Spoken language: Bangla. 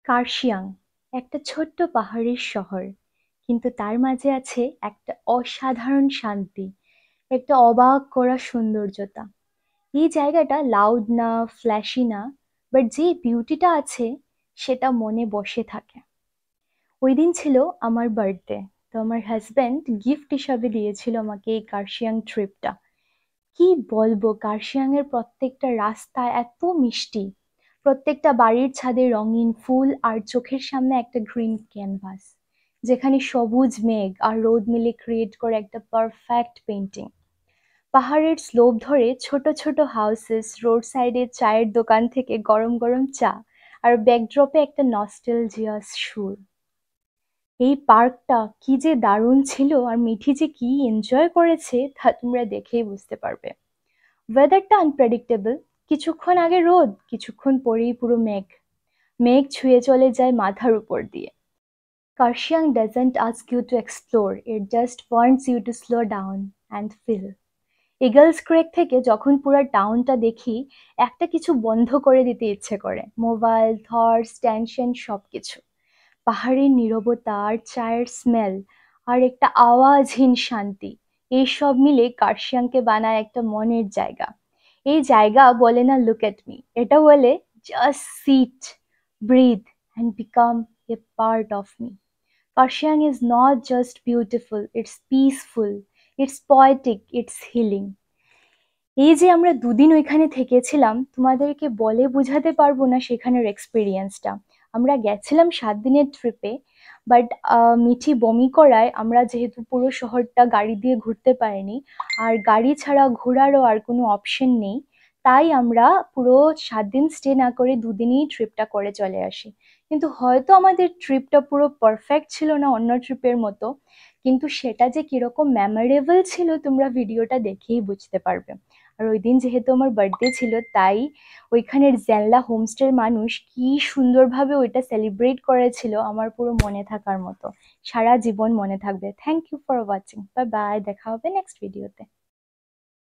কার্শিয়াং একটা ছোট্ট পাহাড়ের শহর, কিন্তু তার মাঝে আছে একটা অসাধারণ শান্তি, একটা অবাক করা সৌন্দর্যতা। এই জায়গাটা লাউড না, ফ্ল্যাশি না, বাট যে বিউটিটা আছে সেটা মনে বসে থাকে। ওই দিন ছিল আমার বার্থডে, তো আমার হাজব্যান্ড গিফট হিসাবে দিয়েছিল আমাকে এই কার্শিয়াং ট্রিপটা। কি বলবো, কার্শিয়াং এর প্রত্যেকটা রাস্তা এত মিষ্টি, প্রত্যেকটা বাড়ির ছাদে রঙিন ফুল আর চোখের সামনে একটা গ্রিন ক্যানভাস, যেখানে সবুজ মেঘ আর রোদ মিলে ক্রিয়েট করে একটা পারফেক্ট পেন্টিং। পাহাড়ের স্লোপ ধরে ছোট ছোট হাউসেস, রোড সাইডে চায়ের দোকান থেকে গরম গরম চা, আর ব্যাকড্রপে একটা নস্টালজিয়াস সুর। এই পার্কটা কি যে দারুণ ছিল, আর মিঠি যে কি এনজয় করেছে তা তোমরা দেখেই বুঝতে পারবে। ওয়েদারটা আনপ্রেডিক্টেবল, কিছুক্ষণ আগে রোদ, কিছুক্ষণ পরেই পুরো মেঘ। মেঘ ছুঁয়ে চলে যায় মাথার উপর দিয়ে। Kurseong doesn't ask you to explore, it just wants you to slow down and feel. Eagles Creek থেকে যখন পুরো টাউনটা দেখি, একটা কিছু বন্ধ করে দিতে ইচ্ছে করে, মোবাইল, থটস, টেনশন সবকিছু। পাহাড়ের নীরবতা আর চায়ের স্মেল আর একটা আওয়াজহীন শান্তি, এই সব মিলে কার্শিয়াংকে বানায় একটা মনের জায়গা। এই জায়গা বলে না লুক এট মি, এটা বলে just sit, breathe and become a part of me. Kurseong is not just beautiful, it's peaceful, it's poetic, it's healing. এই যে আমরা দুদিন ওইখানে থেকেছিলাম, তোমাদেরকে বলে বোঝাতে পারবো না সেখানের এক্সপিরিয়েন্সটা। আমরা গেছিলাম 7 দিনের ট্রিপে, বাট মিঠি বমি করায় আমরা যেহেতু পুরো শহরটা গাড়ি দিয়ে ঘুরতে পারিনি, আর গাড়ি ছাড়া ঘোরারও আর কোনো অপশন নেই, তাই আমরা পুরো 7 দিন স্টে না করে দুদিনই ট্রিপটা করে চলে আসি। কিন্তু হয়তো আমাদের ট্রিপটা পুরো পারফেক্ট ছিল না অন্য ট্রিপের মতো, কিন্তু সেটা যে কিরকম মেমোরেবল ছিল তোমরা ভিডিওটা দেখেই বুঝতে পারবে। আর ওই দিন যেহেতু আমার বার্থডে ছিল, তাই ওইখানের জেনলা হোমস্টের মানুষ কি সুন্দরভাবে ওইটা সেলিব্রেট করেছিল, আমার পুরো মনে থাকার মতো, সারা জীবন মনে থাকবে। Thank you for watching, bye bye, দেখা হবে নেক্সট ভিডিওতে।